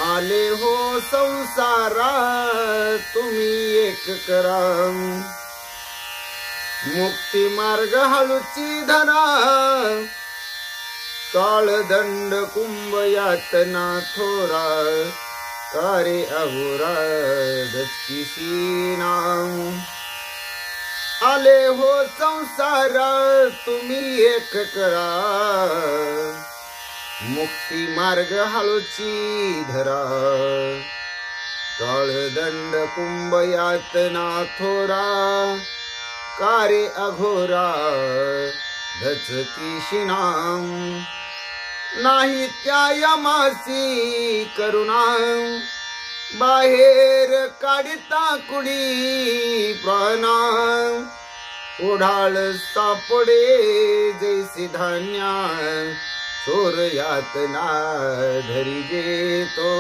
आले हो संसारा तुम्ही एक करा, मुक्ती मार्ग हळूची धरा, काळदंड कुंभ यातना थोरा, कारे अघोरा दचकीसी नाम। आले हो संसारा तुम्ही एक करा, मुक्ती मार्ग हळूची धरा, काळदंड कुंभ यातना थोरा, कारे अघोरा दचकीशी नाम। नाही त्या यमासी करुणा, बाहेर काढिता कुणी प्राणा, ओढाळ सापडे जैसी धान्या, चोर यातना धरिजे तो।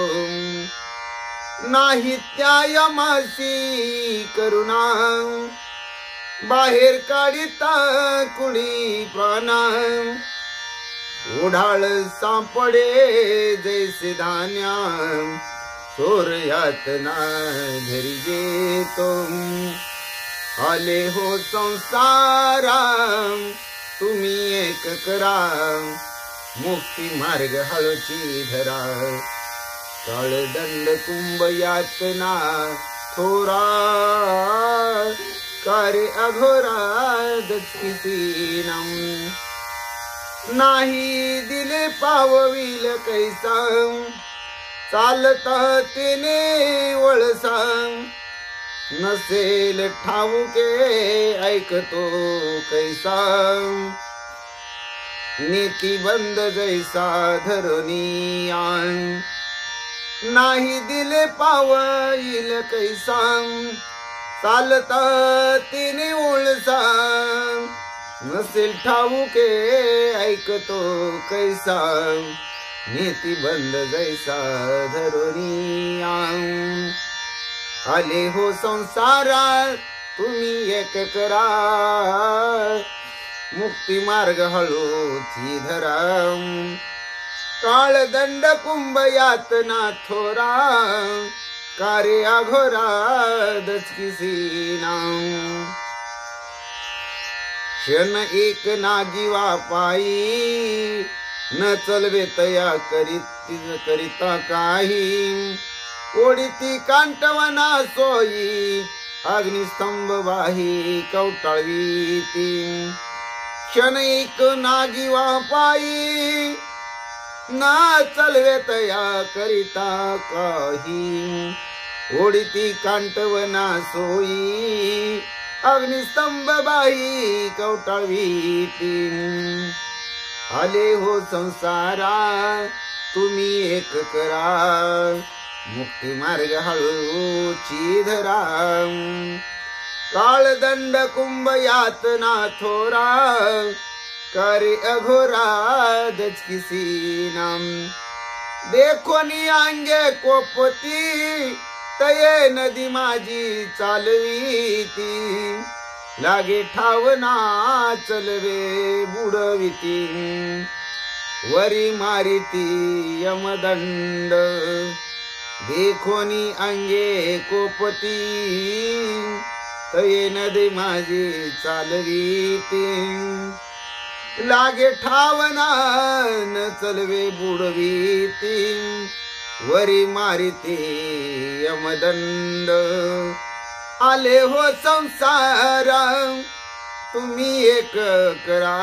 नाही त्या यमासी करुणा, बाहेर काढिता कुणी प्राणा, ओढाळ सापडे जैसे धान्या, चोर यातना धरिजे तो। आले हो संसारा तुम्ही एक करा, मुक्ती मार्ग हळूची धरा, काळदंड कुंभ यातना थोरा, कारे अघोरा दचकीसी नाम। नाही दिले पावविल कैसा, चालता तिने वळसा, नसेल ठाऊके ऐकतो कैसा, नीती बंद जैसा धरुनिया। नाही दिले पावईल कैसा, चालता तिने वळसा, नसेल ठाऊके ऐकतो कैसा, नीती बंद जैसा धरुनिया। आले हो संसारा तुम्ही एक करा, मुक्ती मार्ग हळूची धरा, काळदंड कुंभ यातना थोरा, कारे अघोरा दचकीसी नाम। क्षण एक नागिवा पायी, न चलवे तया करिता काही, ओढिती कांटवना सोयी, अग्निस्तंभ वाही कवटाळवीती। क्षण एक नागिवा पायी, न चलवे तया करिता काही, ओढिती कांटवना सोयी, अग्निस्तंभ बाई कवटाळवीती। आले हो संसारा तुम्ही एक करा, मुक्ती मार्ग हळूची धरा, काळदंड कुंभ यातना थोरा, कारे अघोरा दचकीसी नाम। देखो नि अंगे कोपती, तये नदी माझी चालवीती, लागे ठावना चलवे बुडविती, वरी मारिती यमदंड। देखो नि अंगे कोपती, तये नदी माझी चालवीती, लागे ठावना न चलवे बुडवीती, वरी मारिते यमदंड. आले हो संसार तुम्ही एक करा,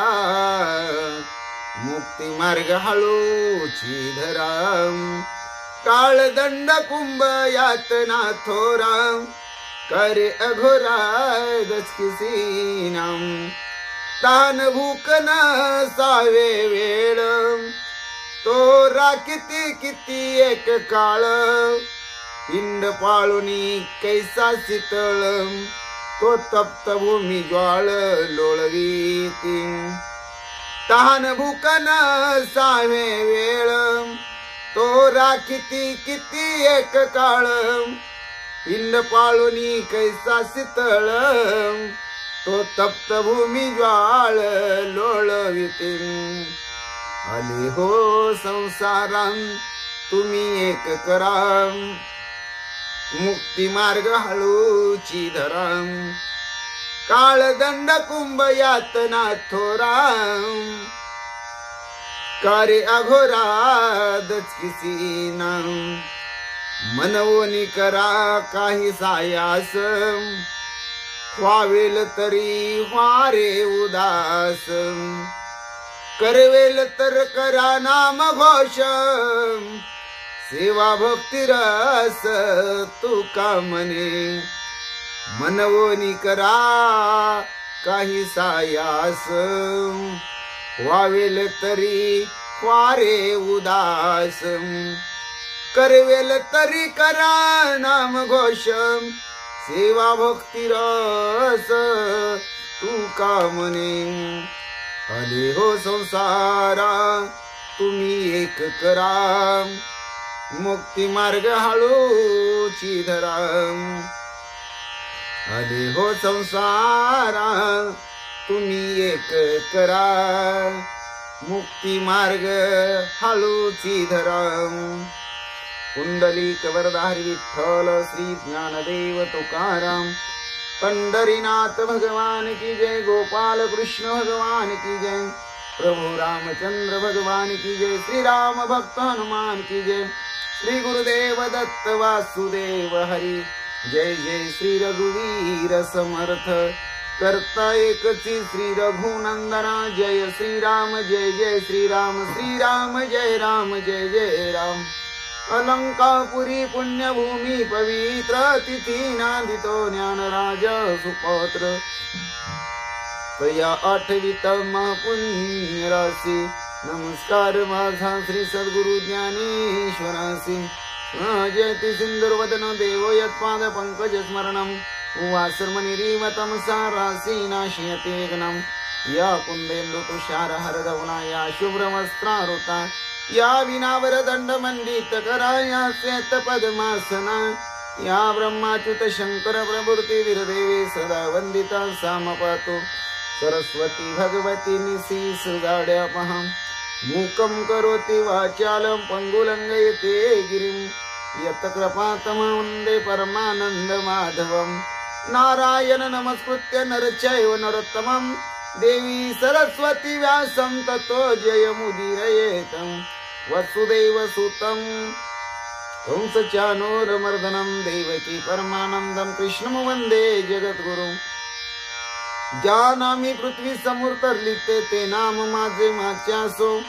मुक्ती मार्ग हळूची धरा. काळदंड कुंभ यातना थोरा, करे अघोरा दचकिसी नाम. तान भूक न सावे वेळ, तो किती किती एक काळ. पिंड पाळुनी कैसा शीतळ, तो तप्त भूमी ज्वाळ लोळवीती. तहान भूक न सावे वेळ, तो किती किती एक काळ. पिंड पाळुनी कैसा शीतळ, तो तप्त भूमी ज्वाळ लोळविते. आले हो संसारां तुम्ही एक करा, मुक्ती मार्ग हळूची धरा. काळदंड कुंभ यातना थोरा, कार्य अघोरा दचकिसी नाम. मनवोनी करा काही सायास, व्हावेल तरी व्हारे उदास. करवेल तर करा नाम घोष, सेवा भक्ती रस तुका म्हणे. मनवोनी करा काही सायास, व्हावेल तरी व्हारे उदास. करवेल तरी करा नाम घोष, सेवा भक्ती रस तुका म्हणे. आले हो संसारा तुम्ही एक करा, मुक्ती मार्ग हळूची धरा. आले हो संसारा तुम्ही एक करा, मुक्ती मार्ग हळूची धरा. पुंडलिक वरदाहरी विठ्ठल श्री ज्ञानदेव तुकाराम. पंढरीनाथ भगवान की जय. गोपाल कृष्ण भगवान की जय. प्रभु रामचंद्र भगवान की जय. श्री राम भक्त हनुमान की जय. श्री गुरुदेव दत्त वासुदेव हरी. जय जय श्री रघुवीर समर्थ. करता एकची श्री रघुनंदना. जय श्री राम जय जय श्री राम. श्री राम जय राम जय जय राम. अलंकापुरी पुण्यभूमी पवित्र. तिथी नांदितो ज्ञानराज सुपौत्र. तया आठवित महापुण्य राशी. नमस्कार माझा श्री सद्गुरु ज्ञानेश्वरासी. जयति सिंधुर्वदन देवो यत्पाद पंकज स्मरणम. वासर्मनिरीमतं सारासी नाशयते गणम. या कुंदेन्दु तुषार हरधवना. या शुभ्रवस्त्रारुता. या विनावर दंड मंडित करा. या श्वेत पद्मासना. या ब्रह्माच्युत शंकर प्रभृती वीरदेवी सदा वंदिता सामपातो. सरस्वती भगवती निशीस गाड्यापहं. मूकं करोति वाचालं पंगुलंघयते गिरिं. यत् कृपातमं वन्दे परमानंद माधवं. नारायण नमस्कृत्य नरचैव नरोत्तमं. देवी सरस्वती व्यासं ततो जयमुदीरयेत्. वसुदेव सुतं कंसचानूरमर्दनं. देवकी परमानंदं कृष्णं वन्दे जगद्गुरुं. ज्या नामी पृथ्वी समोर तरलिते ते नाम माझे माच्यासो.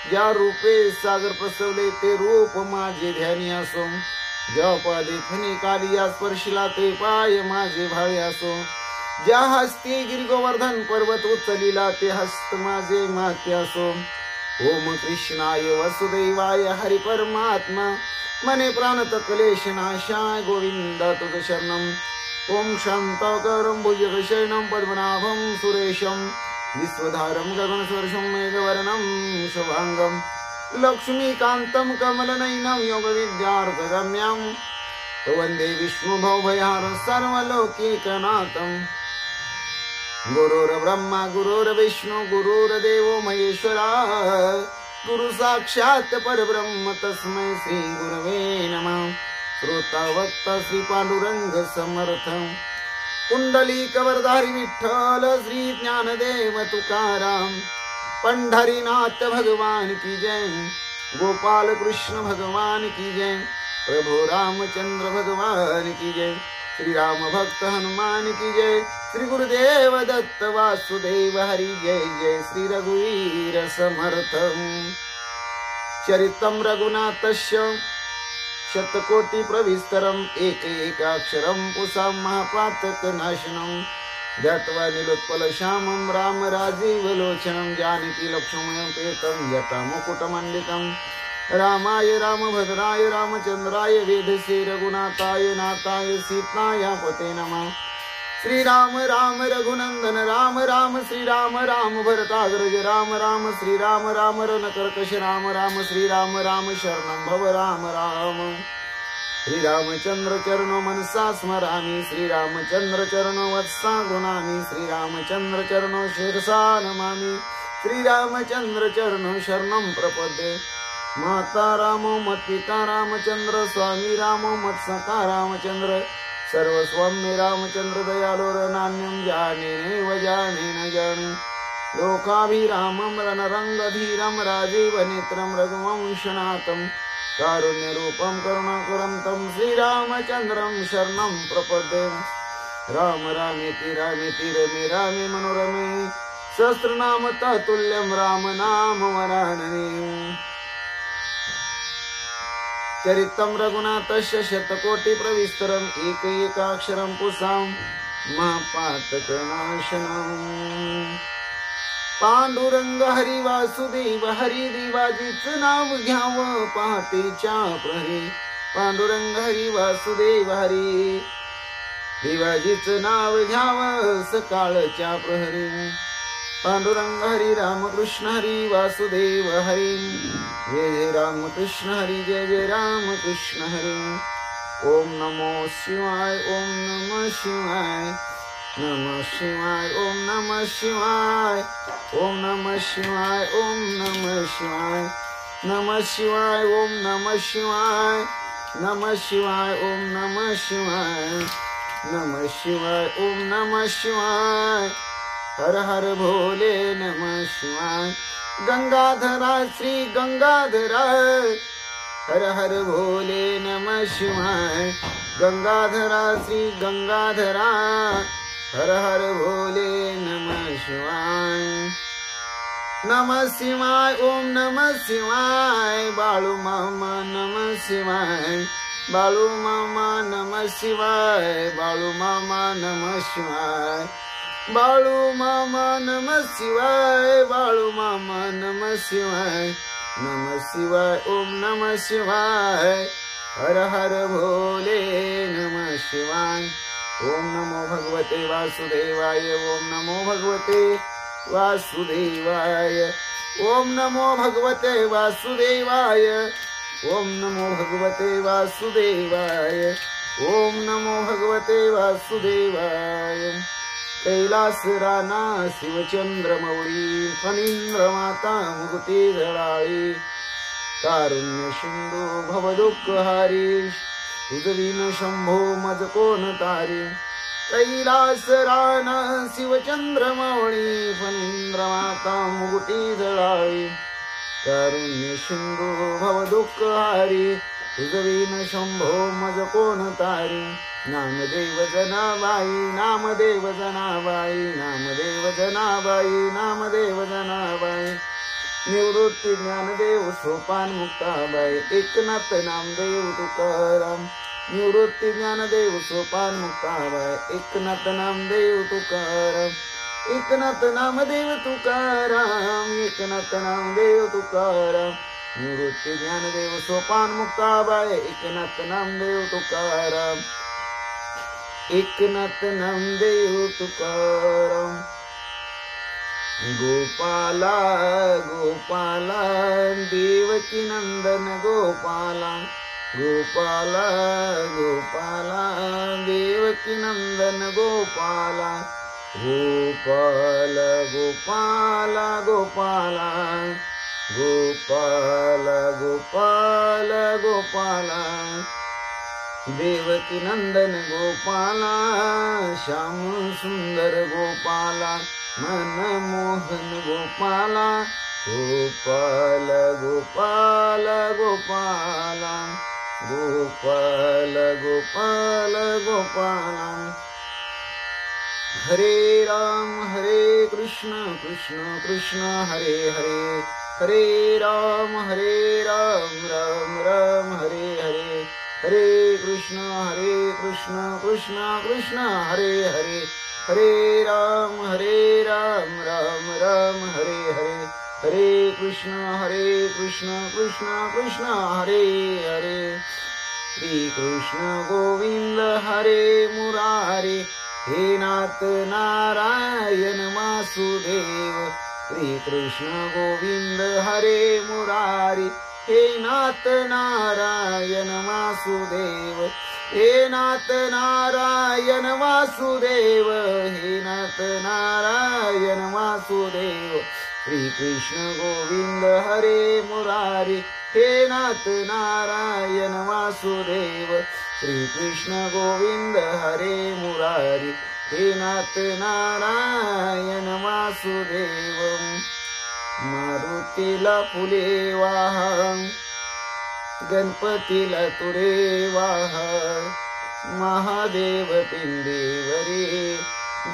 ज्या रूपे सागर प्रसवले ते रूप माझे ध्यानी असो. ज्या पादे थनी कालिया स्पर्शिला ते पाय माझे भावे असो. ज्या हस्ती गिरिगोवर्धन पर्वत उचलिला ते हस्त माझे माते असो. ओम कृष्णाय वसुदेवाय हरि परमात्मा. मने प्राणत क्लेश नाशाय गोविंद तुझ शरणम. ओम शांताकारं भुजगशयनं पद्मनाभं सुरेशं. विश्वधारं गगनस्पर्शं मेघवर्णं शुभांगं. लक्ष्मीकान्तं कमलनयनं योगविद्यार्थगम्यं. वन्दे विष्णुभवभयहारं सर्वलौकिकनाथं. गुरुर्ब्रह्मा गुरुर्विष्णु गुरुर्देवो महेश्वरा. गुरु साक्षात् परब्रह्म तस्मै श्री गुरवे नमः. श्रोता वक्ता श्री पांडुरंग समर्थ. पुंडलिक वरदारी विठ्ठल श्री ज्ञानदेव तुकाराम. पंढरीनाथ भगवान की जय. गोपाल कृष्ण भगवान की जय। प्रभु रामचंद्र भगवान की जय। श्री राम भक्त हनुमान की जय। श्री गुरुदेव दत्त वासुदेव हरि जय जय। श्री रघुवीर समर्थ। चरितं रघुनाथस्य शतकोटि प्रविस्तरम् एकैकाक्षरं पुंसां महापातकनाशनं ध्यात्वा नीलोत्पलश्यामं राम राजीवलोचनं जानकी लक्ष्मणोपेतं जटामुकुटमण्डितं रामाय रामभद्राय रामचन्द्राय वेधसे रघुनाथाय नाथाय सीताय पते नमः। श्री राम राम रघुनंदन राम राम श्री राम राम भरताग्रज राम राम श्री राम राम रणकर्कश राम राम श्री राम राम शरणं भव राम राम। श्री रामचंद्र चरणो मनसा स्मरामि श्री रामचंद्र चरणो वत्सा गृणामि श्री रामचंद्र चरणो शिरसा नमामि श्री रामचंद्र चरणो शरणं प्रपद्ये। माता रामो मत्पिता रामचंद्र स्वामी रामो मत्सखा रामचंद्र सर्वस्वं मे रामचंद्र दयालो नान्यं जाने नैव जाने न जाने। लोकाभिरामं रणरंगधीरं राजीवनेत्रं रघुवंशनाथं कारुण्यरूपं करुणाकरं श्रीरामचन्द्रं शरणं प्रपद्ये। राम रामेति रामेति रमे रामे मनोरमे सहस्रनाम तत्तुल्यं राम नाम वरानने। चरितं रघुनाथस्य शतकोटि प्रविस्तरम् एकैकाक्षरं पुंसां महापातकनाशनम्। पांडुरंग हरी वासुदेव हरी देवाजीचं नाव घ्यावं पहाटेच्या प्रहरी। पांडुरंग हरी वासुदेव हरी देवाजीचं नाव घ्यावं सकाळच्या प्रहरी। पांडुरंग हरी रामकृष्ण हरी वासुदेव हरी जय जय रामकृष्ण हरी जय जय रामकृष्ण हरी। ओम नमो शिवाय ओम नमः शिवाय नमः शिवाय ओम नमः शिवाय ओम नमः शिवाय ओम नमः शिवाय नमः शिवाय ओम नमः शिवाय नमः शिवाय ओम नमः शिवाय नमः शिवाय ओम नमः शिवाय हर हर भोले नमः शिवाय। गंगाधरा श्री गंगाधरा हर हर भोले नमः शिवाय। गंगाधरा श्री गंगाधरा हर हर भोले नमः शिवाय। नमः शिवाय ओम नमः शिवाय बाळू मामा नमः शिवाय बाळू मामा नमः शिवाय बाळू मामा नमः शिवाय बाळू मामा नमः शिवाय बाळू मामा नमः शिवाय नमः शिवाय ओम नमः शिवाय हर हर भोले नमः शिवाय। ओम नमो भगवते वासुदेवाय ओम नमो भगवते वासुदेवाय ओम नमो भगवते वासुदेवाय ओम नमो भगवते वासुदेवाय ओम नमो भगवते वासुदेवाय। कैलास राना शिवचंद्र मौळी फणींद्र माता मुक्ती झळाळी कारुण्य सिंधू भवदुःखहारी तुझविन शंभो मज कोण तारी। कैलास राना शिवचंद्र मौळी फणींद्र माता मुक्ती झळाळी कारुण्य सिंधू भवदुःखहारी तुझविन शंभो मज कोण तारी। नामदेव जनाबाई नामदेव जनाबाई नामदेव जनाबाई नामदेव जनाबाई निवृत्ती ज्ञानदेव सोपान मुक्ताबाई एकनाथ नामदेव तुकाराम निवृत्ती ज्ञानदेव सोपान मुक्ताबाई एकनाथ नामदेव तुकाराम एकनाथ नामदेव तुकाराम एकनाथ नामदेव तुकाराम निवृत्ती ज्ञानदेव सोपान मुक्ताबाई एकनाथ नामदेव तुकाराम एकनाथ नामदेव तुकाराम। गोपाला गोपाला देवकी नंदन गोपाला गोपाला गोपाला देवकी नंदन गोपाला गोपाल गोपाल गोपाला गोपाल गोपाल गोपाला देवकी नंदन गोपाला श्याम सुंदर गोपाला मनमोहन गोपाला गोपाल गोपाल गोपाल गोपाल गोपाल गोपाल हरे राम कृष्ण कृष्ण हरे हरे हरे राम राम राम हरे हरे हरे कृष्ण कृष्ण कृष्ण हरे हरे हरे राम राम राम हरे हरे हरे कृष्ण कृष्ण कृष्ण हरे हरे श्री कृष्ण गोविंद हरे मुरारे हे नाथ नारायण वासुदेव श्री कृष्ण गोविंद हरे मुरारी हे नाथ नारायण वासुदेव हे नाथ नारायण वासुदेव हे नाथ नारायण वासुदेव श्री कृष्ण गोविंद हरे मुरारी हे नाथ नारायण वासुदेव श्री कृष्ण गोविंद हरे मुरारी हे नाथ नारायण वासुदेव मारुतीला फुले वाहा गणपतीला तुरे वाहा महादेव पिंडीवरी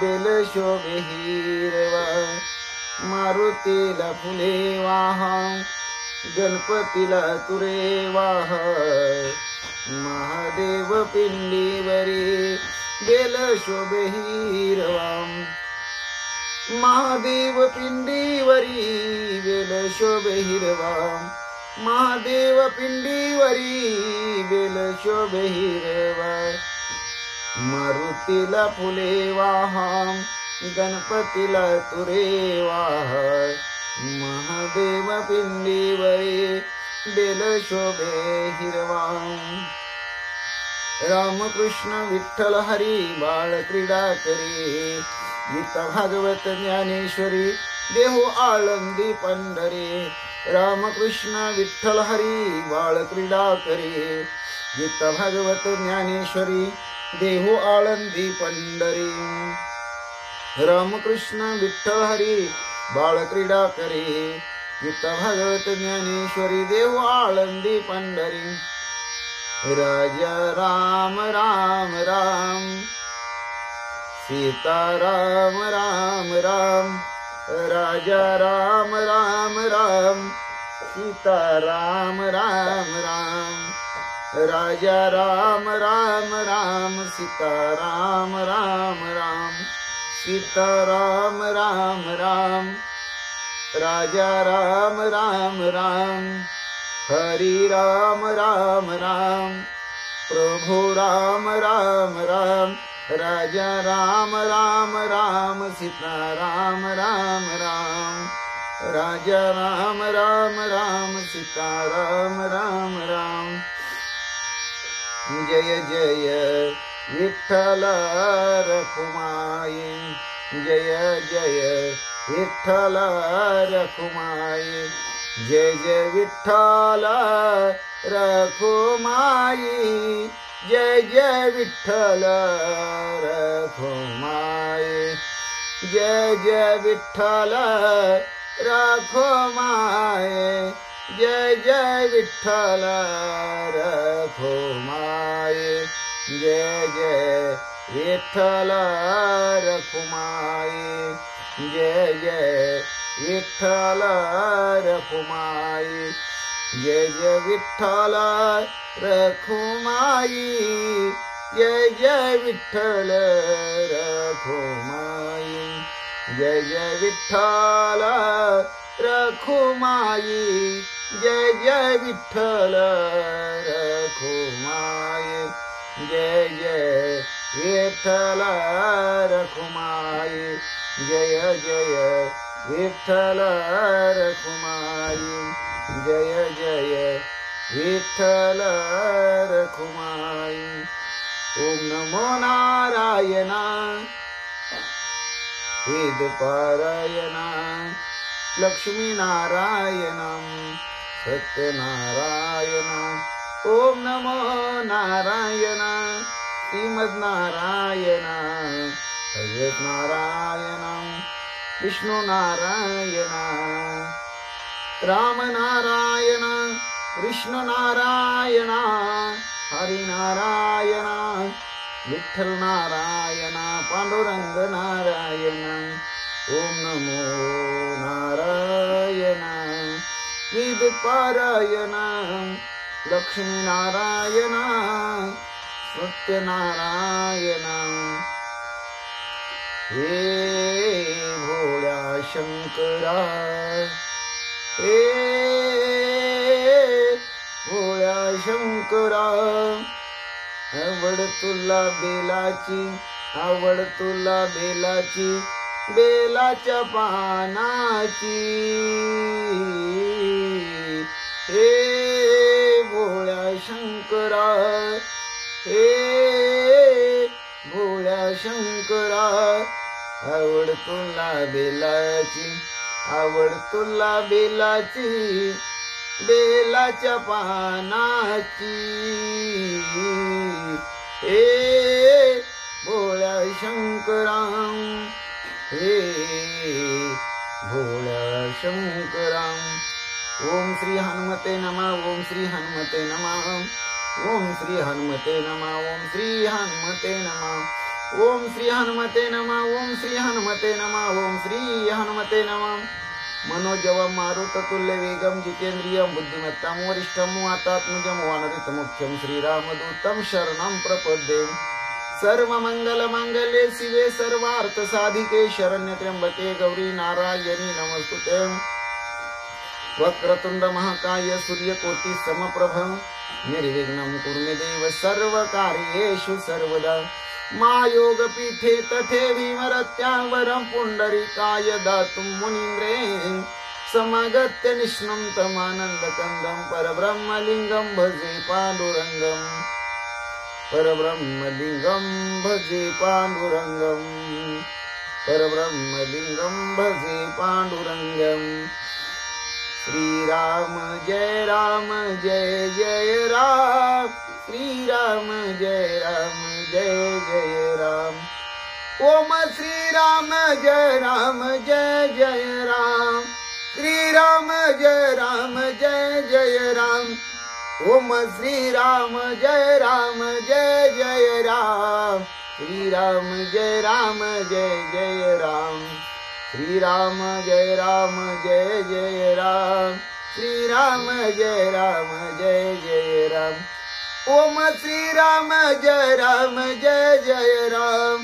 बेल शोभे हिरवा मारुतीला फुले वाहा गणपतीला तुरे वाहा महादेव पिंडीवरी बेल शोभे हिरवा महादेव पिंडीवरी बेल शोभे हिरवा महादेव पिंडीवरी बेल शोभे हिरवा मारुतीला फुले वाहा गणपतीला तुरे वाहा महादेव पिंडीवरी बेल शोभे हिरवा रामकृष्ण विठ्ठल हरी बाळ क्रीडा करे गीता भागवत ज्ञानेश्वरी देहू आळंदी पंढरे रामकृष्ण विठ्ठल हरी बाळ क्रीडा करे गीता भागवत ज्ञानेश्वरी देहू आळंदी पंढरी रामकृष्ण विठ्ठल हरी बाळ क्रीडा करे गीता भागवत ज्ञानेश्वरी देहू आळंदी पंढरी राजा राम राम राम सीता राम राम राम राजा राम राम राम सीता राम राम राम राजा राम राम राम सीता राम राम राम सीता राम राम राम राजा राम राम राम हरि राम राम राम प्रभु राम राम राम राजा राम राम राम सीता राम राम राम राजा राम राम राम सीता राम राम राम जय जय विठ्ठल रखुमाई जय जय विठ्ठल रखुमाई जय जय विठ्ठल रखुमाई जय जय विठ्ठल रखुमाई जय जय विठ्ठल रखुमाई जय जय विठ्ठल रखुमाई जय जय विठ्ठल रखुमाई जय जय विठ्ठल रखुमाई जय जय विठ्ठल रखुमाई जय जय विठ्ठल रखुमाई जय जय विठ्ठल रखुमाई जय जय विठ्ठल रखुमाई जय जय विठ्ठल रखुमाई जय जय विठ्ठल रखुमाई जय जय विठ्ठल रखुमाई ओम नमो नारायण वेद पारायण लक्ष्मी नारायण सत्यनारायण ओम नमो नारायण श्रीमद नारायण भगवत नारायण विष्णु नारायण राम नारायण कृष्ण नारायण हरी नारायण विठ्ठल नारायण पांडुरंग नारायण ओम नमो नारायण वेद पारायण लक्ष्मी नारायण सत्यनारायण हे भोळ्या शंकरा हे भोळ्या शंकरा आवड तुला बेलाची आवड तुला बेलाची बेलाच्या पानाची हे भोळ्या शंकरा हे भोळ्या शंकरा आवड तुला बेलाची आवड तुला बेलाची बेलाच्या पानाची हे भोळ्या शंकरा हे भोळ्या शंकरा ओम श्री हनुमते नमः ओम श्री हनुमते नमः ओम श्री हनुमते नमः ओम श्री हनुमते नमः ओम श्री हनुमते नमः ओम श्री हनुमते नमः ओम श्री हनुमते नमः मनोजवं मारुततुल्य वेगं जितेन्द्रियं बुद्धिमत्तां वरिष्ठं वातात्मजं वानरहितमुख्यं श्रीरामदूतं शरणं प्रपद्ये सर्वमंगलमांगल्ये शिवे सर्वार्थसाधिके शरण्यत्र्यंबके गौरी नारायणी नमस्तुते वक्रतुंड महाकाय सूर्यकोटि समप्रभ निर्विघ्नं कुरु मे देव सर्वकार्येषु सर्वदा मायोगपीठे तथे भीमरत्यां वरं पुण्डरीकाय दातुं मुनीन्द्रे समागत्य निष्णं तमानन्दकन्दं परब्रह्मलिङ्गं भजे पाण्डुरङ्गं परब्रह्मलिङ्गं भजे पाण्डुरङ्गं परब्रह्मलिङ्गं भजे पाण्डुरङ्गं श्रीराम जय जय राम श्रीराम जय जय राम ओम श्रीराम जय जय राम श्रीराम जय जय राम ओम श्रीराम जय जय राम श्रीराम जय जय राम श्रीराम जय जय राम श्रीराम जय जय राम ओम श्रीराम जय जय राम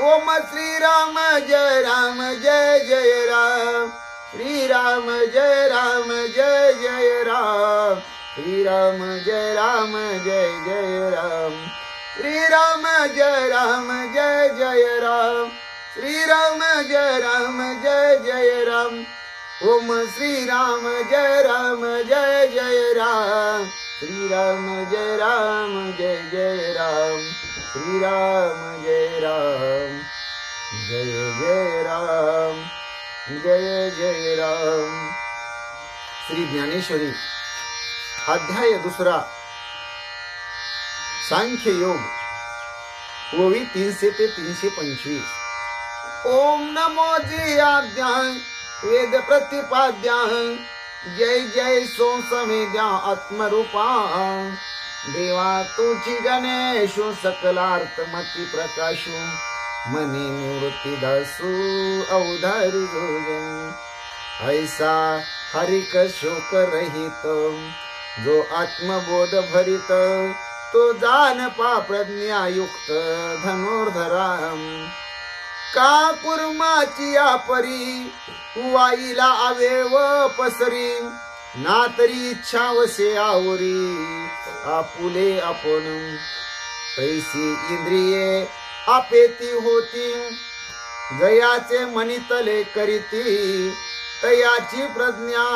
ओम श्रीराम जय जय राम श्रीराम जय जय राम श्रीराम जय जय राम श्रीराम जय जय राम श्रीराम जय राम ओम श्रीराम जय जय राम श्रीराम जय जय राम श्रीराम जय राम जय राम श्री ज्ञानेश्वरी अध्याय 2 सांख्य योग ओवी 300 ते 325 ओम नमो जियाद्याय वेद प्रतिपाद्याय जय जय सो समेद्या आत्मरूपा देवा तुझी गणेशो सकलार्थमती प्रकाशो मनी निवृत्ती दासू अवधारी जोजन ऐसा हरिक शोक रहित जो आत्मबोध भरित तो जानपा प्रज्ञायुक्त धनुर्धराम का कुर्माची परी वाईला अवेव पसरी ना तरी इच्छा वसे आवरी आपुले आपण तैसी इंद्रिये आपेती होती जयाचे मनितले करीती तयाची प्रज्ञा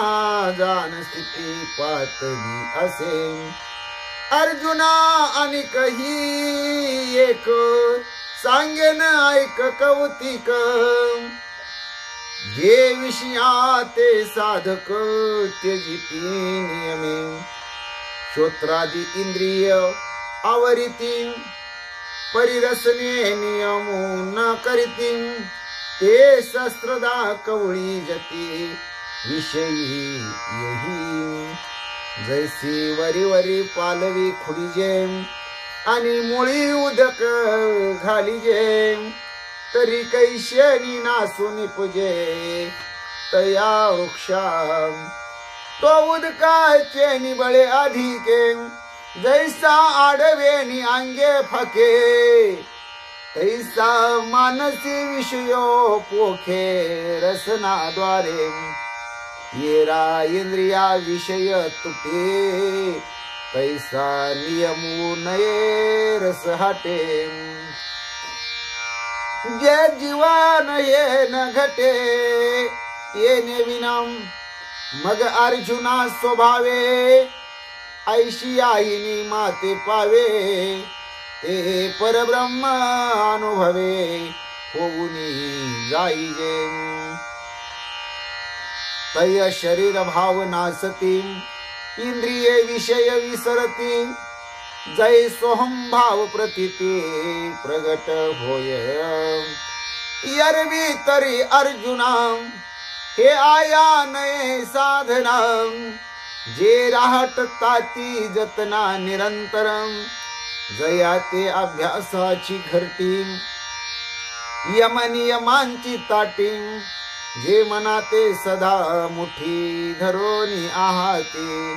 जान स्थिती पातली असे अर्जुना आणि कही एक सांगेन ऐक कौतिक जे विषया ते साधक त्यजिती नियमे श्रोत्रादी इंद्रिय आवरिती परिरसने नियमो न करीती ते शस्त्रदा कवळी जती विषयी यही. जैसी वरी वरी पालवी खुडीजे आणि मुळी उदक घालीजे, तरी कैशेनी नासून पूजे तया वृक्षा. तो उदकाचे निबळे अधिके, जैसा आडवेनी अंगे फके, तैसा मानसी विषयो पोखे रसनाद्वारे. येरा इंद्रिया विषय तुटे, तैसा नियमू नये रस हाटे. जे जीवन ये न घटे, येणे विनम मग अर्जुना स्वभावे. ऐशी आईनी माते पावे, ते परब्रह्म अनुभवे होऊनी जाईजे. तय शरीर भावना सती, इंद्रिये विषय विसरती. जय सोहम भाव प्रतीती प्रगट होय. यरवी तरी अर्जुना, हे आया नये साधना. जे राहटता ती जतना निरंतरम, जया ते अभ्यासाची घरटी. यमनियमांची ताटी, जे मनाते सदा मुठी धरोनी आहाते.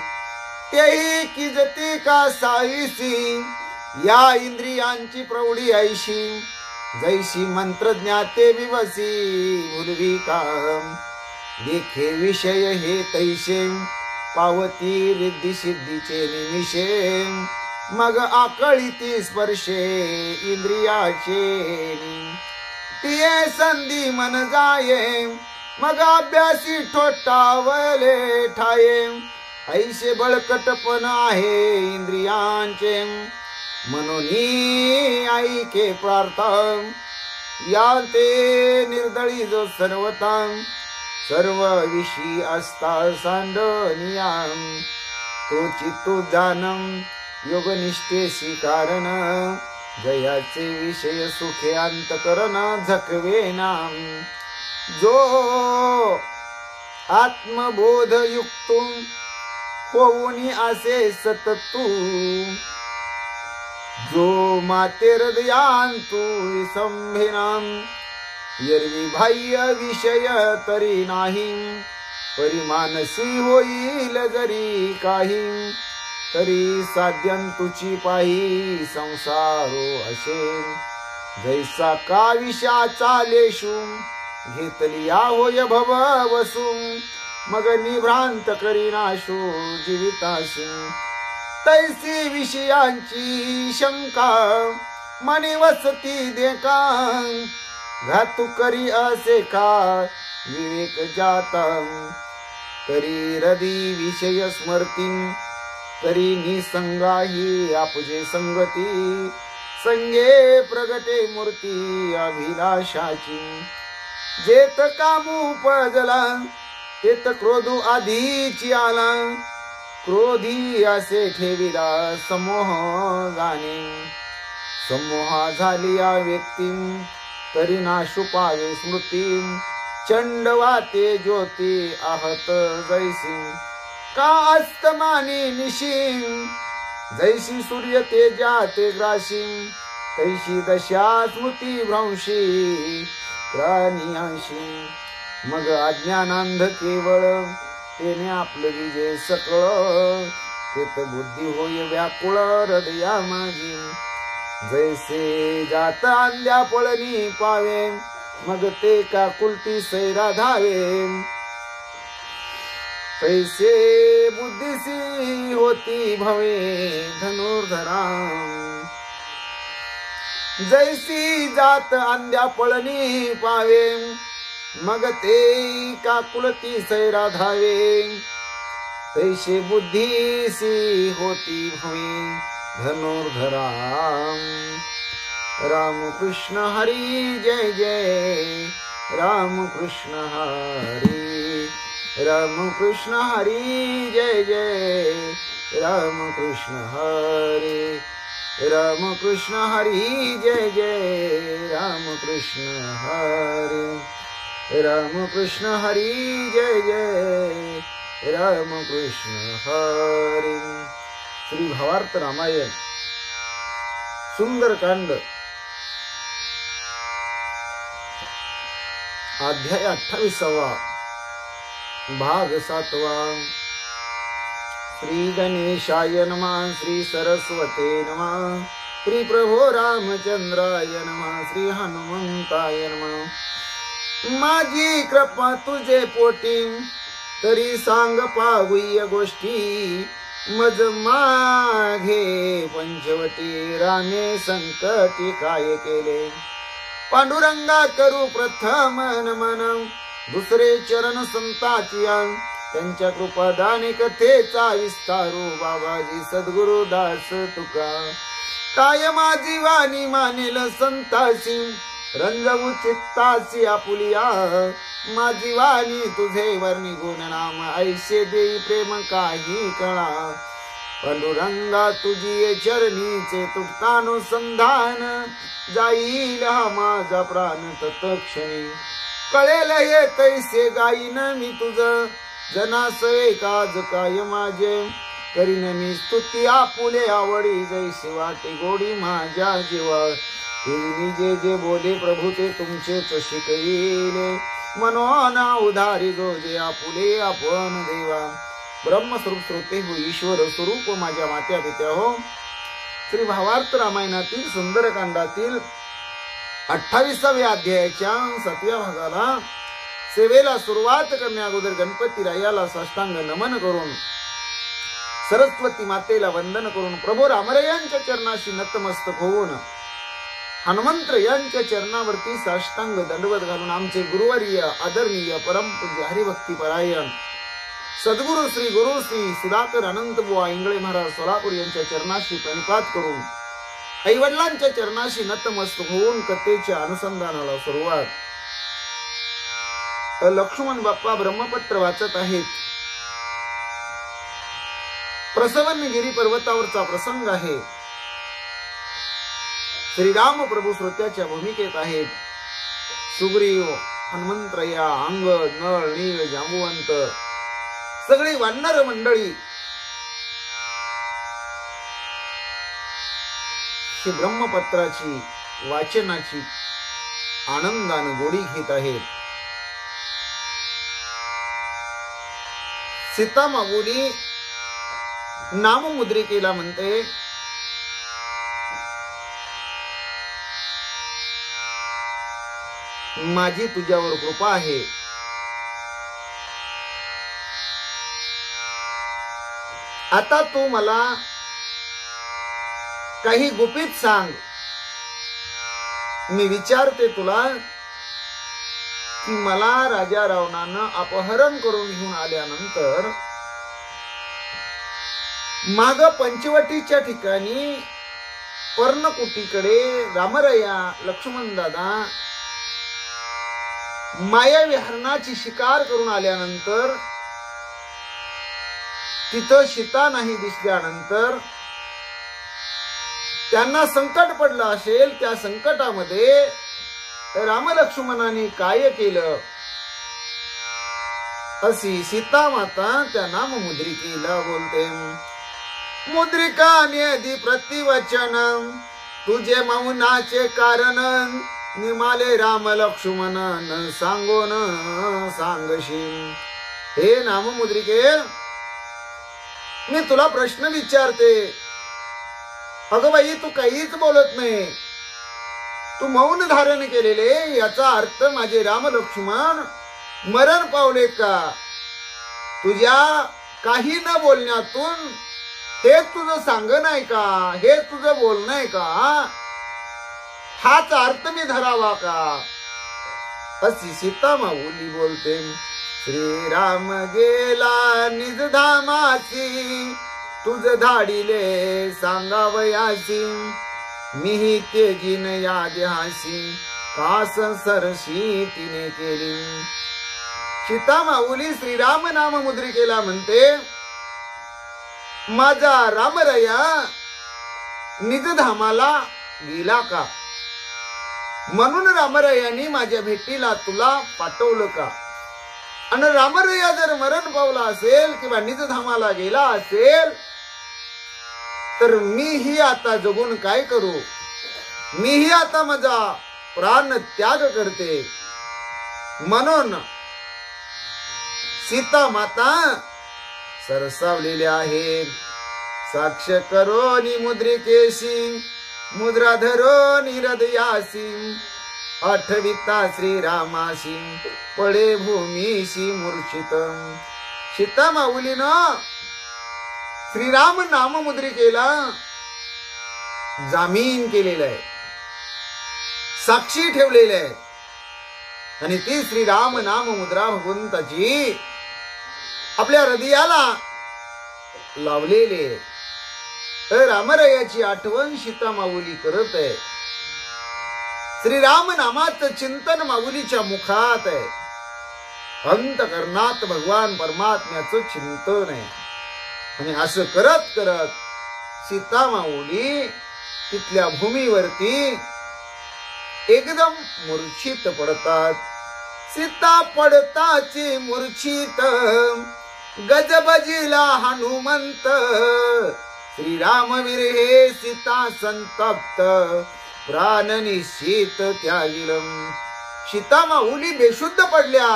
तेही किजते का साईसी, या इंद्रियांची प्रौढी ऐशी. जैशी मंत्रज्ञाते विवसी भुलवी काम. देखे विषय हे तैसे, पावती रिद्धी सिद्धीचे निमिषे. मग आकळीती स्पर्शे इंद्रियाचे, तिये संधी मन जाये. मग अभ्यासी ठोठावले ठाये, ऐसे बळकटपण आहे इंद्रियांचे. मनोनी ऐके प्रार्थना, या ते निर्दळी जो सर्वता. सर्व विषयी असता सांडनिया, तो चित्तू जानम योगनिष्ठेसी कारण. जयाचे विषय सुखे अंतकरण झकवेना. जो आत्मबोध युक्त होऊनी असे सततू. जो माते हृदयांतू संभिनाम. यरवी बाह्य विषय तरी नाही, परिमानसी होईल जरी काही. तरी साध्यंतुची पाही संसारो असे. जैसा का विषाचा लेशू, घेतलिया होय भव वसू. मग निभ्रांत करीनाशो जीवितासी. तैसी विषयांची शंका, मनी वसती देका. घातू करी असे का विवेक जाता. तरी हृदय विषय स्मरती, तरी निसंगाही आपजे संगती. संगे प्रगटे मूर्ती अभिलाषाची. जेत कामू उपजला, तेत क्रोधू आधीची आला. क्रोधी असे ठेविला समोह गाणे. समोहा झाली या व्यक्ती, तरी नाशू पावे स्मृती. चंडवाते ज्योती आहत जैसी, का अस्तमानी निशी. जैसी सूर्य तेजाते ग्रासी, तैशी दशा स्मृती भ्रंशी प्राणियांशी. मग अज्ञानांध केवळ, तेने आपलं विजय सकळ. तेत बुद्धी होय व्याकुळ हृदया माझी. जैसे जात अंध्या पळणी पावे, मग ते का कुलती सैरा धावे. तैसे बुद्धीसी होती भवे धनुर्धरा. जैसी जात अंध्या पळणी पावे, मग ते का कुलती सैरा धावे. तैसे बुद्धीसी होती भवे धनुर्धरा. राम कृष्ण हरी जय जय. राम कृष्ण हरी. राम कृष्ण हरी जय जय. राम कृष्ण हरी. राम कृष्ण हरी जय जय. राम कृष्ण हरी. राम कृष्ण हरी जय जय राम कृष्ण हरी. श्री भावार्थ रामायण सुंदरकांड अध्याय 28 भाग 7. श्री गणेशाय नमः. श्री सरस्वते नमः. श्री प्रभो रामचंद्राय नमः. श्री हनुमंताय नमः. माझी कृपा तुझे पोटी तरी सांग पाहूय गोष्टी. मज माघे पंचवटी रामे संकटी काय केले. पांडुरंगा करू प्रथम नमन दुसरे चरण संताची त्यांच्या कृपादाने कथेचा विस्तारू. बाबाजी सद्गुरु दास तुका काय माझी वाणी मानेल संतासी. रंजवू चित्ताची आपुलिया माझी वाणी तुझे वर्णी गुण नाम. ऐसे देई प्रेम काही कळा. पांडुरंगा तुझी चरणीचे तुटतानुसंधान. जाईल हा माझा प्राण तत्क्षणी. कळेल हे तैसे गाईन मी तुझ. जनासवे काज काय माझे. करीन मी स्तुती आपुले आवडी. जैसे वाटे गोडी माझ्या जीवा. मी जे जे बोले प्रभू ते तुमचेच शिकविले. मनोना उधारी जो जे आपुले आपण देवा. ब्रह्मस्वरूप श्रोते हो ईश्वर स्वरूप माझ्या मात्या पित्या हो. श्री भावार्थ रामायणातील सुंदरकांडातील 28व्या अध्यायाच्या 7व्या भागाला सेवेला सुरुवात करण्या अगोदर गणपती रायाला साष्टांग नमन करून सरस्वती मातेला वंदन करून प्रभू रामरायांच्या चरणाशी नतमस्तक होऊन हनुमंत यांच्या चरणावरती साष्टांग दंडवत घालून आमचे गुरुवर्य आदरणीय परमपूज्य हरिभक्ती परायण सद्गुरु श्री गुरु श्री सुधाकर अनंतबुवा इंगळे महाराज सोलापूर यांच्या चरणाशी प्रणिपात करून आईवडिलांच्या चरणाशी नतमस्तक होऊन कथेच्या अनुसंधानाला सुरुवात. लक्ष्मण बाप्पा ब्रह्मपत्र वाचत आहेत. प्रसवनगिरी पर्वतावरचा प्रसंग आहे. श्रीराम प्रभू श्रोत्याच्या भूमिकेत आहेत. सुग्रीव, हनुमंतराया, अंगद, नळ, नीळ, जांबुवंत सगळी वानर मंडळी ही ब्रह्मपत्राची वाचनाची आनंदाने गोडी घेत आहेत. सीता माऊली नाममुद्रिकेला म्हणते, माझी तुझ्यावर कृपा आहे. आता तू मला काही गुपित सांग. मी विचारते तुला की मला राजा रावणानं अपहरण करून घेऊन आल्यानंतर माग पंचवटीच्या ठिकाणी पर्णकुटीकडे रामराया लक्ष्मण दादा मायाविहरणाची शिकार करून आल्यानंतर तिथं सीता नाही दिसल्यानंतर त्यांना संकट पडलं असेल. त्या संकटामध्ये रामलक्ष्मणाने काय केलं अशी सीता माता त्या नाममुद्रिकेला बोलते. मुद्रिका नेदी प्रतिवचन तुझे मौनाचे कारण. निमाले राम लक्ष्मण सांगोन सांगशील. हे नाममुद्रिके, मी तुला प्रश्न विचारते. अगं बाई, तू काहीच बोलत नाही. तू मौन धारण केलेले याचा अर्थ माझे राम लक्ष्मण मरण पावले का? तुझ्या काही न बोलण्यातून हे तुझं सांगणं आहे का? हे तुझं बोलणं आहे का? हाच अर्थ मी धरावा का? अशी सीता माऊली बोलते. श्रीराम गेला निज धामासी तुझ धाडिले सांगावयासी. मीही तेजीन या देहासी कास सरशी तिने केली. सीता माऊली श्रीराम नाम मुद्रिकेला म्हणते, माझा रामराया निज धामाला गेला का? म्हणून रामरायांनी माझ्या भेटीला तुला पाठवलं का? आणि रामरया जर मरण पावला असेल किंवा निजधामाला गेला असेल तर मीही आता जगून काय करू? मीही आता माझा प्राण त्याग करते. म्हणून सीता माता सरसावलेल्या आहेत. साक्ष करोनी मुद्रिकेशी मुद्रा धरोनी हृदयासी आठविता श्रीरामाशी पडे भूमीशी मूर्छित. सीता माऊलीनं श्रीराम नाम मुद्रिकेला जामीन केलेला आहे, साक्षी ठेवलेली आहे. आणि ती श्रीराम नाम मुद्रा भगवंताची आपल्या हृदयाला लावलेली आहे. रामरायाची आठवण सीता माऊली करत आहे. श्रीराम नामाचं चिंतन माऊलीच्या मुखात आहे. अंतकरणात भगवान परमात्म्याचं चिंतन आहे. आणि असं करत करत सीता माऊली तिथल्या भूमीवरती एकदम मूर्छित पडतात. सीता पडताची मूर्छित गजबजिला हनुमंत. श्रीरामवीर हे सीता संतप्त प्राण निश्चित त्यागिलम. सीता माऊली बेशुद्ध पडल्या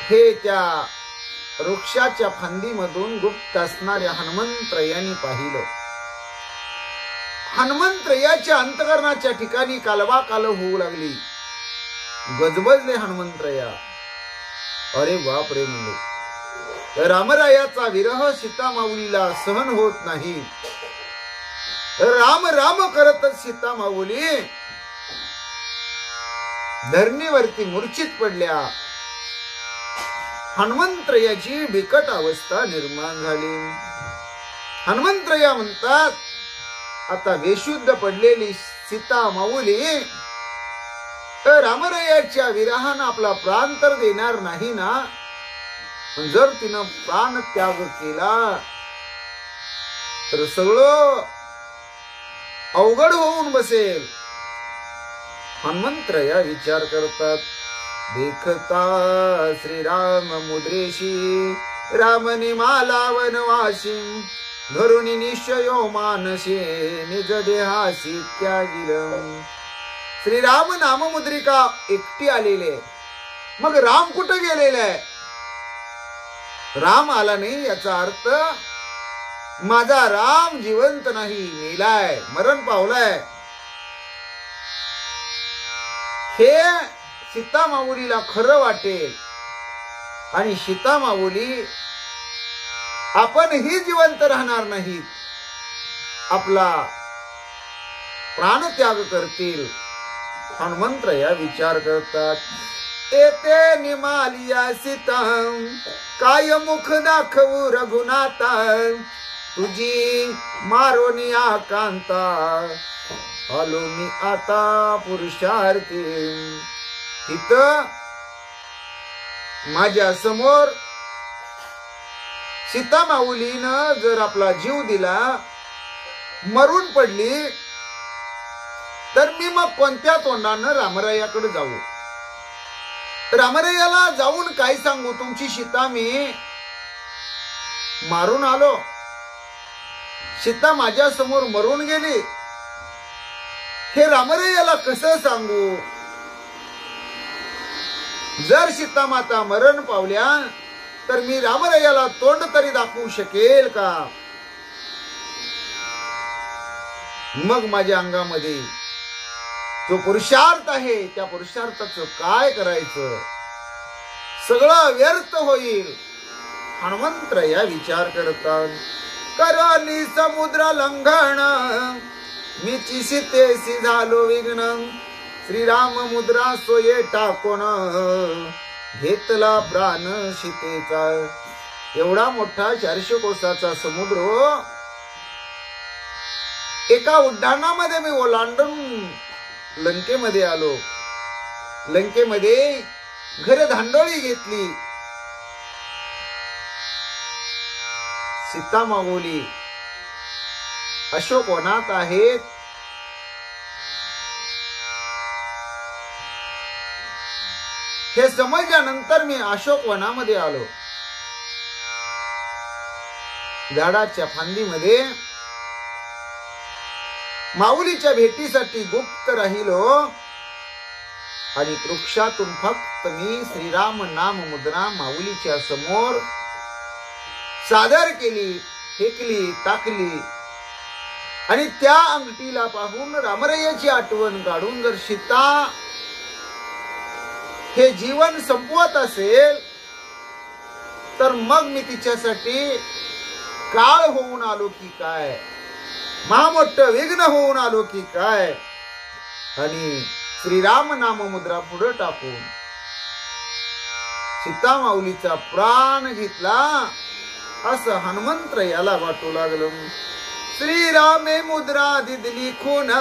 हे त्या वृक्षाच्या फांदीमधून गुप्त असणाऱ्या हनुमंतरायांनी पाहिलं. हनुमंतरायाच्या अंतकरणाच्या ठिकाणी कालवा काल होऊ लागली. गजबजले हनुमंतराया. अरे बाप रे म्हणले. रामरायाचा विरह सीता माऊलीला सहन होत नाही. राम राम करतच सीता माऊली धरणीवरती मूर्छित पडल्या. हनुमंतरायाची बिकट अवस्था निर्माण झाली. हनुमंतराया म्हणतात आता बेशुद्ध पडलेली सीता माऊली रामरायाच्या विरहानं आपला प्राण तर देणार नाही ना. जर तिनं प्राण त्याग केला तर सगळं अवघड होऊन बसेल. हनुमंतराया विचार करतात. देखता श्रीराम मुद्रेशी रामनी माला वनवासी धरुणी निश्चयो मानसी निज देहासी त्यागिलम. श्रीराम नाममुद्रिका एकटी आलेले. मग राम कुठे गेलेला आहे? राम आला नाही याचा अर्थ माझा राम जिवंत नाही, मेलाय, मरण पावलाय. हे सीता माऊलीला खरं वाटेल आणि सीता माऊली आपणही जिवंत राहणार नाहीत, आपला प्राणत्याग करतील. हनुमंतराया विचार करतात. येते निमालिया सीता काय मुख दाखवू रघुनाथा तुझी मारोनी आकांता आलो मी आता पुरुषार्थी. इथं माझ्या समोर सीता माऊलीनं जर आपला जीव दिला, मरून पडली, तर मी मग कोणत्या तोंडानं रामरायाकडे जाऊ? रामरायाला जाऊन काय सांगू? तुमची सीता मी मारून आलो, सीता माझ्या समोर मरून गेली, हे रामरायाला कसं सांगू? जर सीता माता मरण पावल्या तर मी रामरायाला तोंड तरी दाखवू शकेल का? मग माझ्या अंगामध्ये जो पुरुषार्थ आहे त्या पुरुषार्थाचं काय करायचं? सगळं व्यर्थ होईल. हनुमंतराया विचार करतात. करली समुद्र लंघन मीची सीतेसी झालो विघ्न श्रीराम मुद्रा सोये टाकोन घेतला प्राण सीतेचा. एवढा मोठा 400 कोसाचा समुद्र एका उड्डाणामध्ये मी ओलांडून लंकेमध्ये आलो. लंकेमध्ये घर धांडोळी घेतली. सीता माऊली अशोकवनात आहेत. हे समजल्यानंतर मी अशोक वनामध्ये आलो. झाडाच्या फांदीमध्ये माऊलीच्या भेटीसाठी गुप्त राहिलो आणि वृक्षातून फक्त मी श्रीराम नाम मुद्रा माऊलीच्या समोर सादर केली, फेकली, टाकली. आणि त्या अंगठीला पाहून रामरय्याची आठवण काढून जर सीता हे जीवन संपवत असेल तर मग मी तिच्यासाठी काळ होऊन आलो की काय, महामोठं विघ्न होऊन आलो की काय. आणि श्रीराम नाम मुद्रा पुढे टाकून सीता माऊलीचा प्राण घेतला असं हनुमंत याला वाटू लागलं. श्रीरामे मुद्रा दिदली खून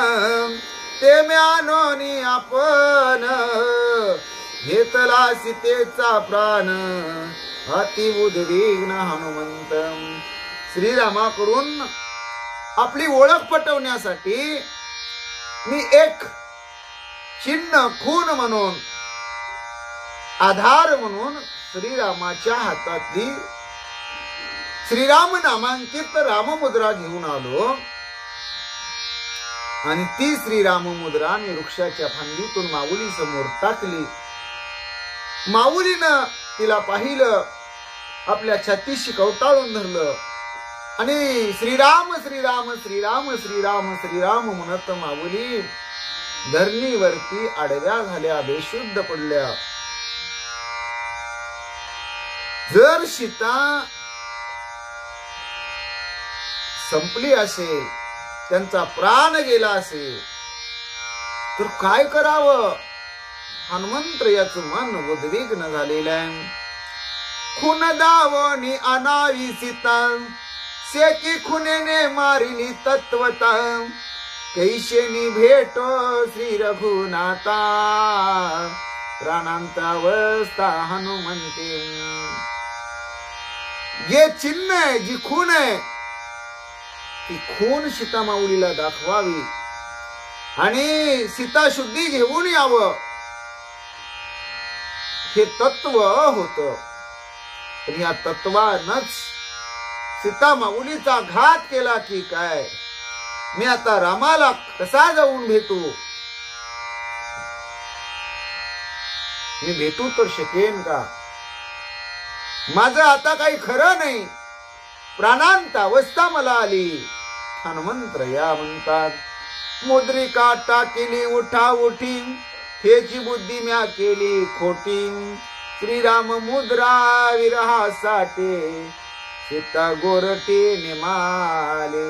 ते म्यानोनी आपण घेतला सीतेचा प्राण अति उद्विग्न हनुमंत. श्रीरामाकडून आपली ओळख पटवण्यासाठी मी एक चिन्ह खून म्हणून, आधार म्हणून श्रीरामाच्या हातातली श्रीराम नामांकित राममुद्रा घेऊन आलो आणि ती श्रीराम मुद्रा मी वृक्षाच्या फांदीतून माऊली समोर टाकली. माऊलीनं तिला पाहिलं, आपल्या छातीशी कवटाळून धरलं आणि श्रीराम श्रीराम श्रीराम श्रीराम श्रीराम म्हणत माऊली धरणीवरती आडव्या झाल्या, बेशुद्ध पडल्या. जर सीता संपली असेल, त्यांचा प्राण गेला असेल तर काय करावं. हनुमंत याचं मन उद्विग्न झालेलं आहे. खून दावणी अनावी सीता सेकी खुनेने मारिली तत्वता कैशेनी भेटो श्री रघुनाथा प्राणांतावस्था हनुमंते. जे चिन्ह आहे, जी खून आहे, ती खून सीता माऊलीला दाखवावी आणि सीता शुद्धी घेऊन यावं हे तत्व होत. पण या तत्वानच सीता माऊलीचा घात केला की काय. मी आता रामाला कसा जाऊन भेटू. मी भेटू तर शकेन का. माझं आता काही खरं नाही, प्राणांत अवस्था मला आली. हनुमंत या म्हणतात मुद्रिका टाकिली उठा उठी हेची बुद्धी म्या केली खोटी. श्रीराम मुद्रा विरहासाठी सीता गोरटी निमाले.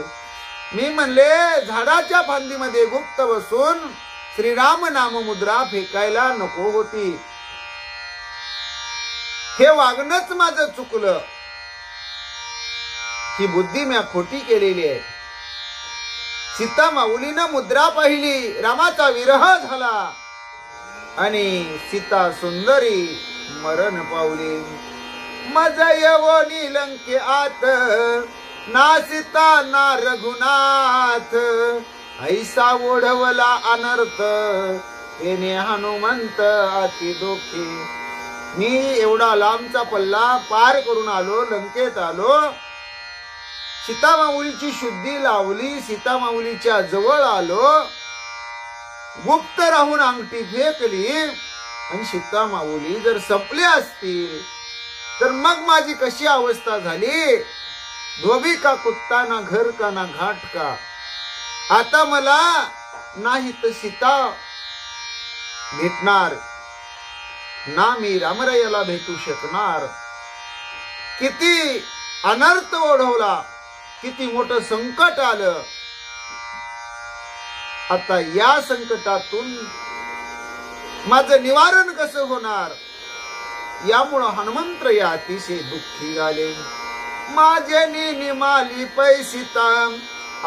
मी म्हणले झाडाच्या फांदीमध्ये गुप्त बसून श्रीराम नाम मुद्रा फेकायला नको होती. हे वागणंच माझं चुकलं. ही बुद्धी म्या खोटी केलेली आहे. सीता माऊलीनं मुद्रा पाहिली, रामाचा विरह झाला आणि सीता सुंदरी मरण पावली. मज यवनी लंके आत ना सीता ना रघुनाथ ऐसा ओढवला अनर्थ तेने हनुमंत अति दुःखी. मी एवढा लांबचा पल्ला पार करून आलो, लंकेत आलो, सीता माऊलीची शुद्धी लावली, सीता माऊलीच्या जवळ आलो, गुप्त राहून अंगठी फेकली आणि सीता माऊली जर संपली असतील तर मग माझी कशी अवस्था झाली. धोबी का कुत्ता ना घर का ना घाट का. आता मला नाही तर सीता भेटणार ना मी रामरायाला भेटू शकणार. किती अनर्थ ओढवला, किती मोठं संकट आलं. आता या संकटातून माझं निवारण कसं होणार. यामुळे हनुमंत या अतिशय दुःखी झाले. माझे निमाली पैसिता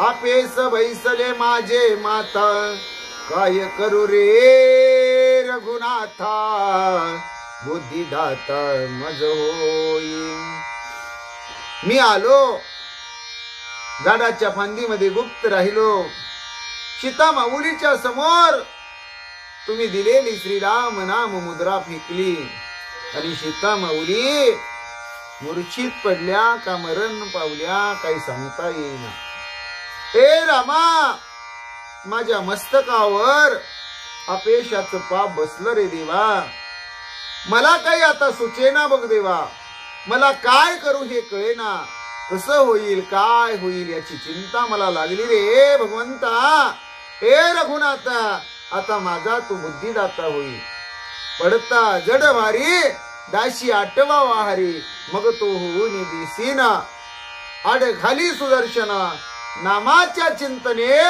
आपेस बैसले माझे माता काय करू रे रघुनाथा बुद्धिदाता मज होई. मी आलो, झाडाच्या फांदीमध्ये गुप्त राहिलो. सीता माऊलीच्या समोर तुम्ही दिलेली श्रीराम नाम मुद्रा फेकली आणि सीता माऊली मूर्छित पडल्या का मरण पावल्या काही सांगता येईना. हे रामा, माझ्या मस्तकावर अपयशाचं पाप बसलं रे देवा. मला काही आता सुचेना बघ देवा. मला काय करू हे कळेना. कसं होईल काय होईल याची चिंता मला लागली रे भगवंता. हे रघुनाथा, आता माझा तू बुद्धिदाता होईल. पडता जड भारी दाशी आठवा वाहारी, मग तो होऊन दिसीना. आड खाली सुदर्शना, नामाच्या चिंतने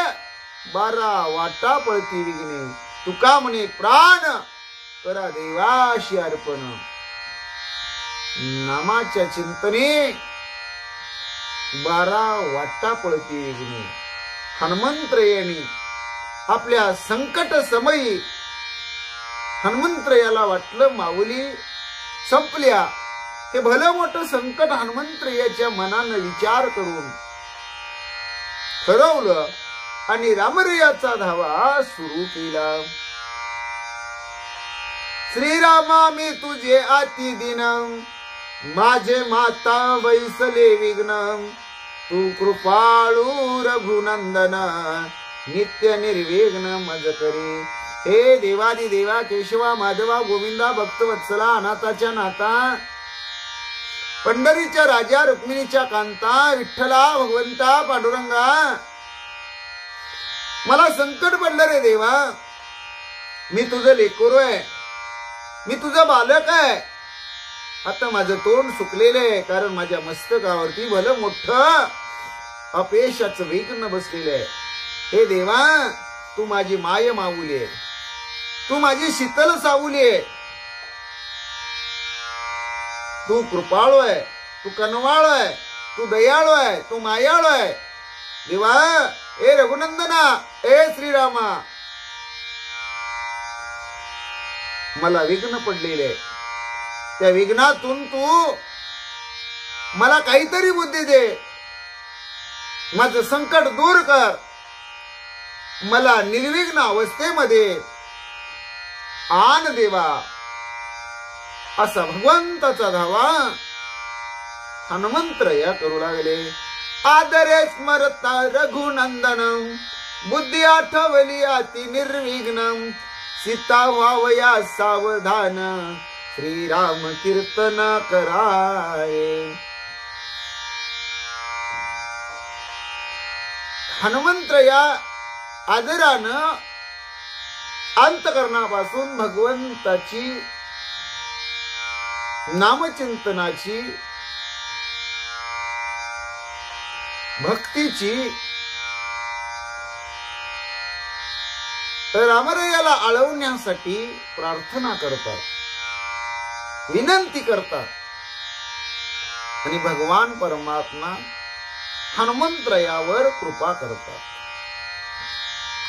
12 वाटा पळती विघ्ने. तुका म्हणे प्राण करा देवाशी अर्पण. नामाच्या चिंतने 12 वाटा पळती विघ्ने. हनुमंतरायाने आपल्या संकट समयी हनुमंतरायाला वाटलं माऊली संपल्या. हे भलं मोठं संकट हनुमंतरायाच्या मनानं विचार करून ठरवलं आणि रामरायाचा धावा सुरू केला. श्रीरामा मी तुझे आती दिन, माझे माता वैसले विघ्न. तू कृपाळू रघुनंदन, नित्य निर्विघ्न मज करे. हे देवादी देवा केशवा माधवा गोविंदा भक्तवत्सला अनाथाच्या नाथा, पंढरीच्या राजा रुक्मिणीच्या कांता, विठ्ठला भगवंता पांडुरंगा, मला संकट पडलं रे देवा. मी तुझं लेकरू आहे, मी तुझं बालक आहे. आता माझं तोंड सुकलेलं आहे, कारण माझ्या मस्तकावरती भलं मोठं अपयशाचं विघ्न बसलेलं आहे. हे देवा, तू माझी माय माऊली आहे, तू माझी शीतल सावली आहे. तू कृपाळू आहे, तू कनवाळ आहे, तू दयाळू आहे, तू मायाळू आहे. देवा, ए रघुनंदना, ए श्रीरामा, मला विघ्न पडलेले आहे. त्या विघ्नातून तू मला काहीतरी बुद्धी दे. माझं संकट दूर कर. मला निर्विघ्न अवस्थेमध्ये आन देवा. असा भगवंताचा धावा हनुमंतराया करू लागले. आदरे स्मरता रघुनंदन, बुद्धी आठवली अति निर्विघ्न. सीता व्हावया सावधान, श्रीराम कीर्तन कराये. हनुमंतराया आदरानं अंतकरणापासून भगवंताची नामचिंतनाची भक्तीची रामरायाला आळवण्यासाठी प्रार्थना करतात, विनंती करतात. आणि भगवान परमात्मा हनुमंतरायावर कृपा करतात.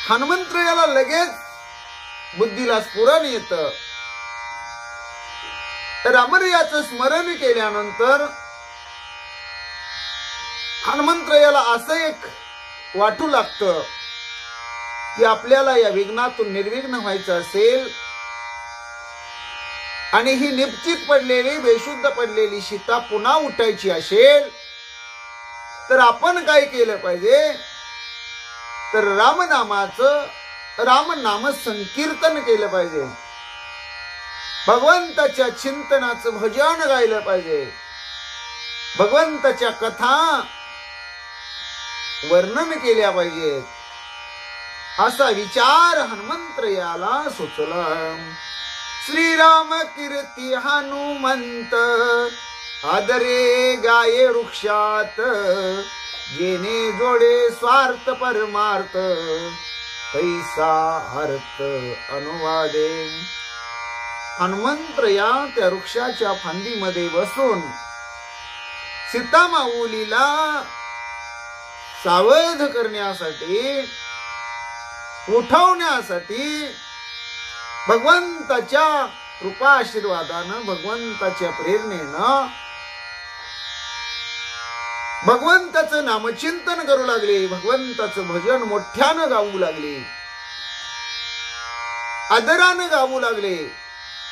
हनुमंतरायाला लगेच बुद्धीला स्फुरण येतं. रामरायाचं स्मरण केल्यानंतर हनुमंतरायाला असं एक वाटू लागतं की आपल्याला या विघ्नातून निर्विघ्न व्हायचं असेल आणि ही निश्चित पडलेली बेशुद्ध पडलेली सीता पुन्हा उठायची असेल तर आपण काय केलं पाहिजे, तर रामनामाचं रामनाम संकीर्तन केलं पाहिजे. भगवंताच्या चिंतनाचं भजन गायलं पाहिजे. भगवंताच्या कथा वर्णन केल्या पाहिजेत. असा विचार हनुमंतरायाला सुचला. श्रीराम कीर्ती हनुमंत, आदरे गाये वृक्षात. जेने जोडे स्वार्थ परमार्थ, पैसा अर्थ अनुवादे. हनुमंतराया त्या वृक्षाच्या फांदीमध्ये बसून सीता माऊलीला सावध करण्यासाठी, उठवण्यासाठी भगवंताच्या कृपा आशीर्वादानं, भगवंताच्या प्रेरणेनं भगवंताचं नामचिंतन करू लागले. भगवंताचं भजन मोठ्यानं गाऊ लागले. आदरानं गाऊ लागले,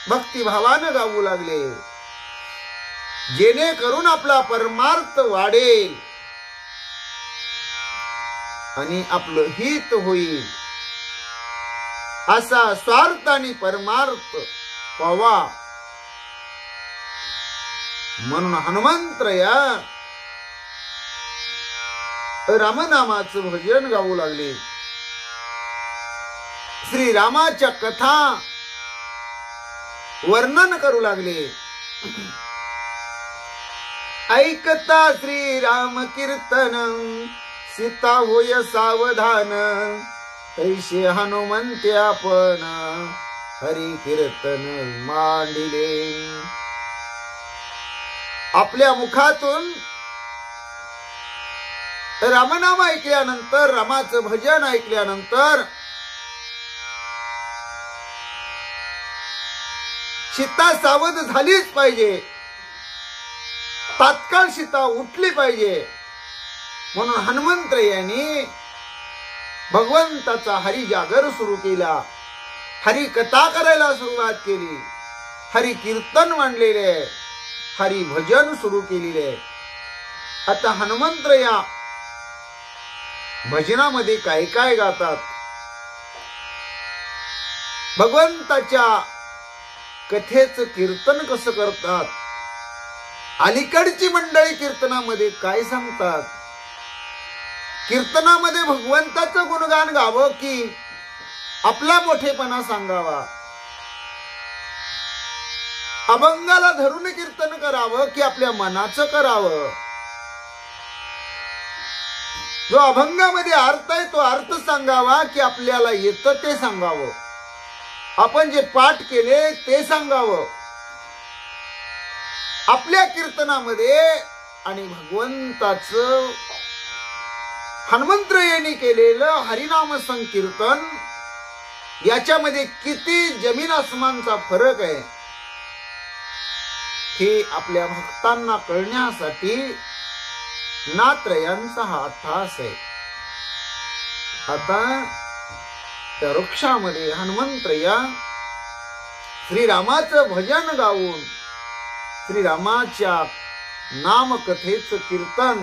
भक्तिभावानं गाऊ लागले, जेणेकरून आपला परमार्थ वाढेल आणि आपलं हित होईल, असा स्वार्थ आणि परमार्थ व्हावा म्हणून हनुमंतराया रामनामाचं भजन गाऊ लागले. श्री रामाच्या कथा वर्णन करू लागले. ऐकता श्री राम कीर्तन, सीता होय सावधान, तैसे हनुमंते आपण हरी कीर्तन मांडिले. आपल्या मुखातून रामनाम ऐकल्यानंतर, रामाचं भजन ऐकल्यानंतर सीता सावध झालीच पाहिजे, तात्काळ सीता उठली पाहिजे. म्हणून हनुमंत यांनी भगवंताचा हरी जागर सुरू केला, हरी कथा करायला सुरुवात केली, हरी कीर्तन मांडलेले, हरी भजन सुरू केलेले. आता हनुमंत या भजनामध्ये काय काय गातात, भगवंताच्या कथेचं कीर्तन कसं करतात, अलीकडची मंडळी कीर्तनामध्ये काय सांगतात, कीर्तनामध्ये भगवंताचं गुणगान गावं की आपला मोठेपणा सांगावा, अभंगाला धरून कीर्तन करावं की आपल्या मनाचं करावं, जो अभंगामध्ये अर्थ आहे तो अर्थ सांगावा की आपल्याला येतं ते सांगावं, आपण जे पाठ केले ते सांगावं. आपल्या कीर्तनामध्ये आणि भगवंताचं हनुमंत यांनी केलेलं हरिनाम संकीर्तन याच्यामध्ये किती जमीन आसमानचा फरक आहे हे आपल्या भक्तांना कळण्यासाठी नात्रयांचा हा अट्टहास आहे. आता त्या वृक्षामध्ये हनुमंतया श्रीरामाचं भजन गाऊन श्रीरामाच्या नामकथेचं कीर्तन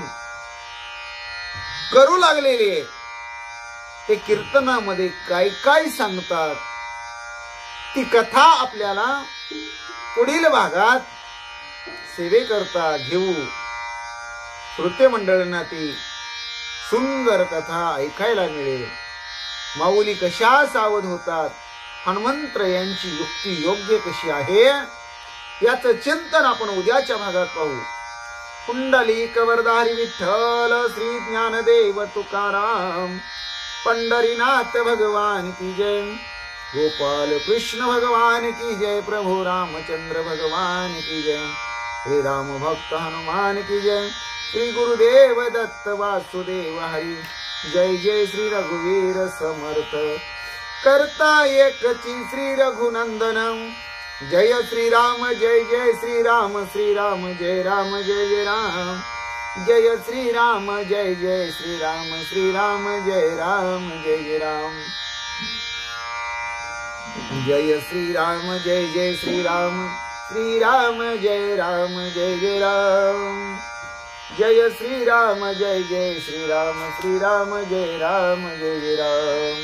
करू लागलेले. ते कीर्तनामध्ये काय काय सांगतात ती कथा आपल्याला पुढील भागात सेवेकरता घेऊ. श्रोते मंडळींना ती सुंदर कथा ऐकायला मिळेल. माऊली कशा सावध होतात, हनुमंत यांची युक्ती योग्य कशी आहे याचं चिंतन आपण उद्याच्या भागात पाहू. पुंडलिक वरदारी विठ्ठल श्री ज्ञानदेव तुकाराम, पंढरीनाथ भगवान की जय, गोपाल कृष्ण भगवान की जय, प्रभु रामचंद्र भगवान की जय, श्री राम भक्त हनुमान की जय, श्री गुरुदेव दत्त वासुदेव हरी. जय जय श्री रघुवीर समर्थ, करता एकची श्री रघुनंदन. जय श्री राम जय जय श्री राम, श्री राम जय राम जय जय राम. जय श्री राम जय जय श्री राम, श्री राम जय राम जय जय राम. जय श्री राम जय जय श्री राम, श्री राम जय राम जय जय राम. जय श्री राम जय जय श्री राम, श्री राम जय राम जय जय राम.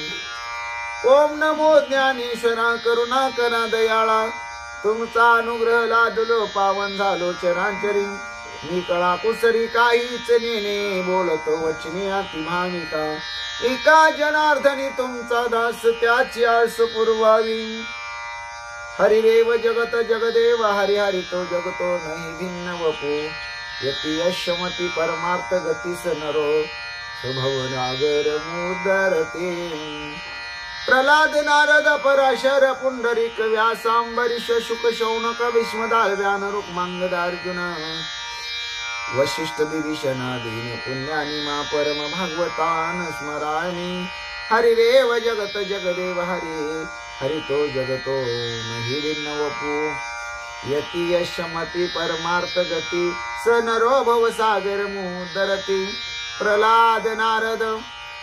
ओम नमो ज्ञानेश्वरा, करुणा करा दयाळा, तुमचा अनुग्रह लादलो पावन झालो चराचरी. मी कळा कुसरी काहीच नेने, बोलतो वचनी अति भाविका. एका जनार्दनी तुमचा दास, त्याची आस पुरवावी. हरिदेव जगत जगदेव, हरि हरि तो जगतो नाही भिन्न वपो. यती यशमती परमार्थ गतीस नरो, स्वभव नागर मुदरते. प्रल्हाद नारद पराशर पुंडरीक व्यास अंबरीश शुक शौनक भीष्मदाल व्यान रुक्मांगद अर्जुन. वशिष्ठ विभीषण दीन पुण्यानी मा परम भागवतान स्मरामी. हरिदेव जगत जगदेव हरि, हरि तो जगतो नहि भिन्न वपु. यती यशमती परमार्थ गती, स नरो भव सागर मुदरती. प्रल्हाद नारद